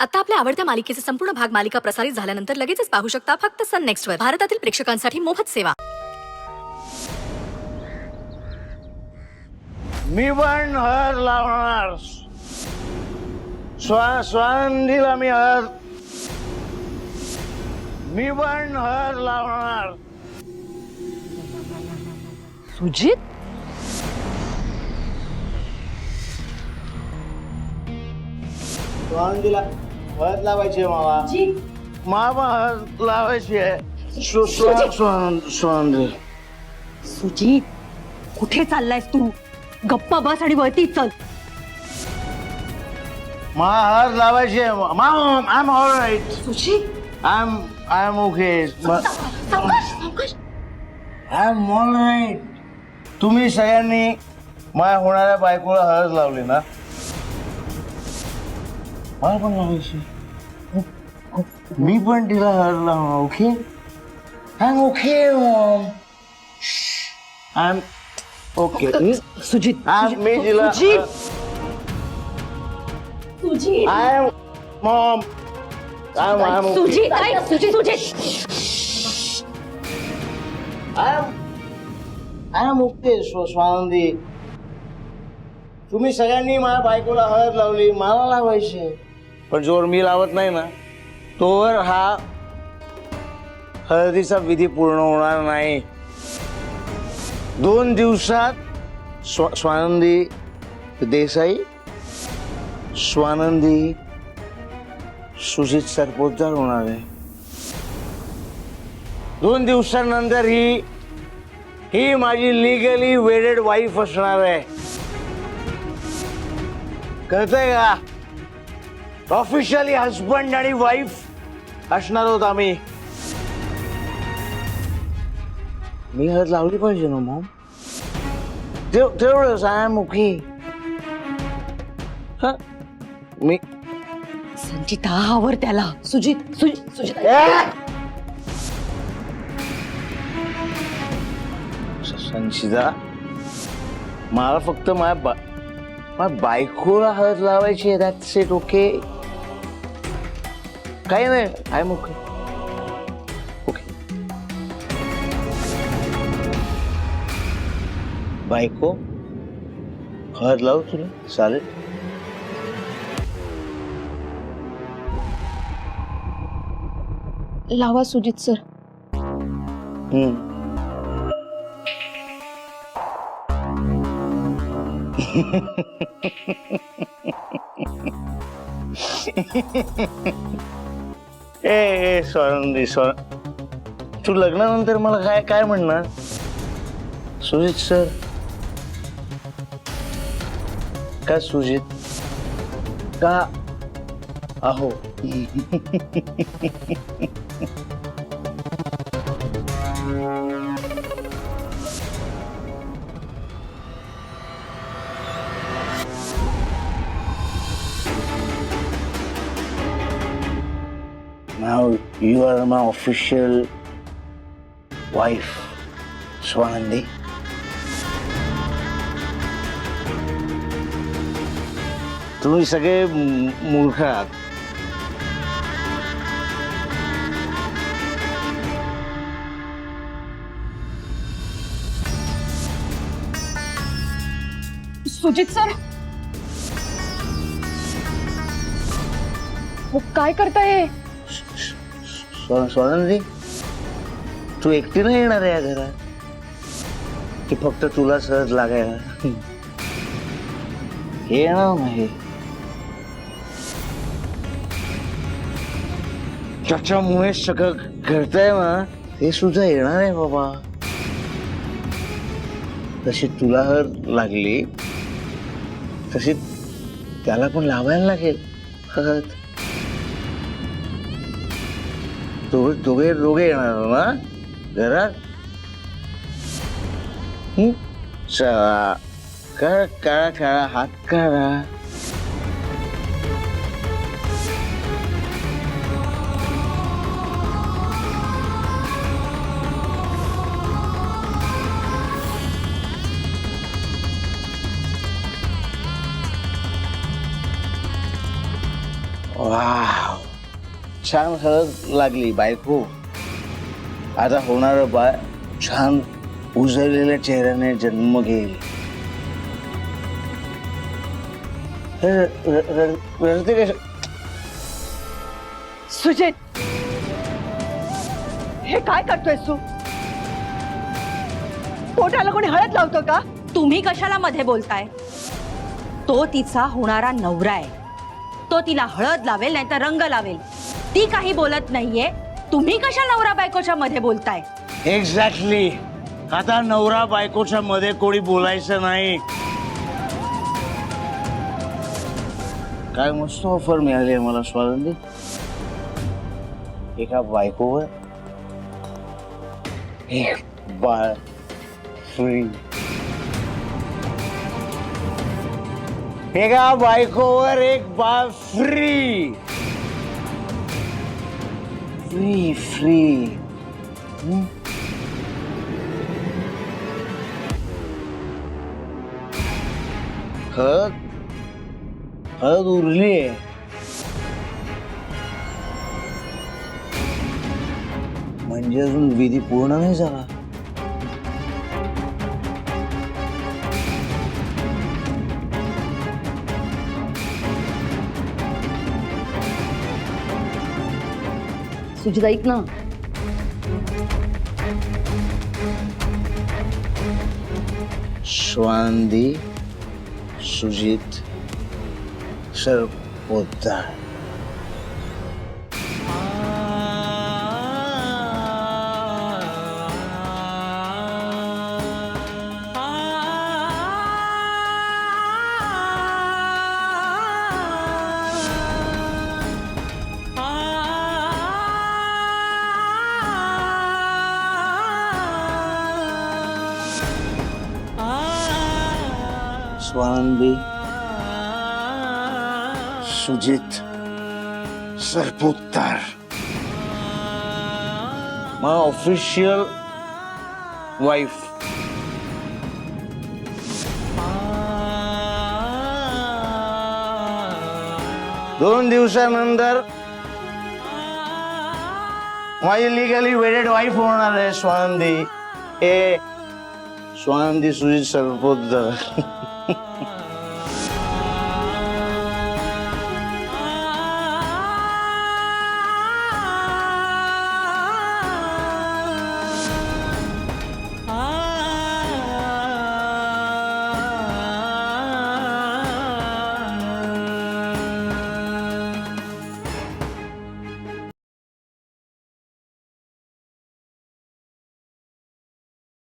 आता आपल्या आवडत्या मालिकेचे संपूर्ण भाग मालिका प्रसारित झाल्यानंतर लगेचच पाहू शकता फक्त सन नेक्स्ट वर. भारतातील प्रेक्षकांसाठी मोफत सेवा. मी पण हळद लावणार. स्वानंदीला मी हळद. मी पण हळद लावणार. सुजित, स्वानंदीला हळद लावायची आहे मला पण हळद लावायची आहे. स्वानंदी सुजित, कुठे चाललायस तू? गप्पा बस आणि वरती चल. मला हळद लावायची आहे. Mom, I am all right. Sujit, I am okay. I am all right. तुम्ही सगळ्यांनी माझ्या होणाऱ्या बायकोला हळद लावली ना, मला पण लावायची. मी पण तिला हळद लावणार. Okay, I am okay mom. I am okay. Sujit, मी तिला Sujit, Sujit, I am mom. I am Sujit, ऐक, Sujit, Sujit. I am okay. Swanandi, तुम्ही सगळ्यांनी माझ्या बायकोला हळद लावली, मला लावायची. पण जोर मी लावत नाही ना, तोवर हा हळदीचा विधी पूर्ण होणार नाही. 2 दिवसात स्वानंदी देसाई, स्वानंदी सुजित सरपोतदार होणार आहे. 2 दिवसानंतर ही माझी लिगली वेडेड वाईफ असणार आहे. कळतंय का? ऑफिशियली हजबंड आणि वाईफ असणार आहोत आम्ही. मी हळद लावली पाहिजे ना मॉम. तेवढंच. I am okay. मी संचिता, आवर त्याला. सुजित, सुजित, सुजित. संचिता, मला फक्त माझ्या बायकोला हळद लावायची आहे. That's it. ओके, काही नाही. I am okay. ओके. बायको, हळद लावू तुला? चालेल. लावा सुजित सर. ए स्वानंदी, तू लग्नानंतर मला काय काय म्हणणार? सुजित सर का सुजित का अहो? Now you are my official wife, Swanandi. तुम्ही सगळे मूर्ख आहात. सुजित सर, काय करताय? स्वानंदी, तू एकटी नाही येणार आहे या घरात की फक्त तुला सहज लागायला? हे येणार नाही. त्याच्यामुळे सगळं घडतंय ना, ते सुद्धा येणार आहे बाबा. तशी तुला हर लागली तशी त्याला पण लावायला लागेल हळद. दोघे येणार ना घरात. चला, काळा हात काढा. वा वाव, छान हळद लागली बायको. आता होणार बाळ छान उजळलेल्या चेहऱ्याने जन्म घेईल. रडते कशा? सुजित, हे काय करतोयस तू? पोटाला कोणी हळद लावतो का? तुम्ही कशाला मध्ये बोलताय? तो तिचा होणारा नवरा आहे. तो तिला हळद लावेल नाही तर रंग लावेल. ती काही बोलत नाहीये. तुम्ही कशा नवरा बायकोच्या मध्ये बोलताय? एक्झॅक्टली. आता नवरा बायकोच्या मध्ये कोणी बोलायचं नाही. काय मस्त ऑफर मिळाली आहे मला स्वानंदी. एका बायकोवर एक बाळ फ्री. एका बायकोवर एक बाळ फ्री. Free free. हळद हळद उरली आहे. म्हणजे अजून विधी पूर्ण नाही झाला. सुजित ऐक ना. Swanandi, Sujit, Sarpotdar. Swanandi, Sujit, Sarpotdar. My official wife. दोन दिवसानंतर माझी लिगली वेडेड वाईफ होणार आहे स्वानंदी. ए स्वानंदी सुजित सरपोतदार.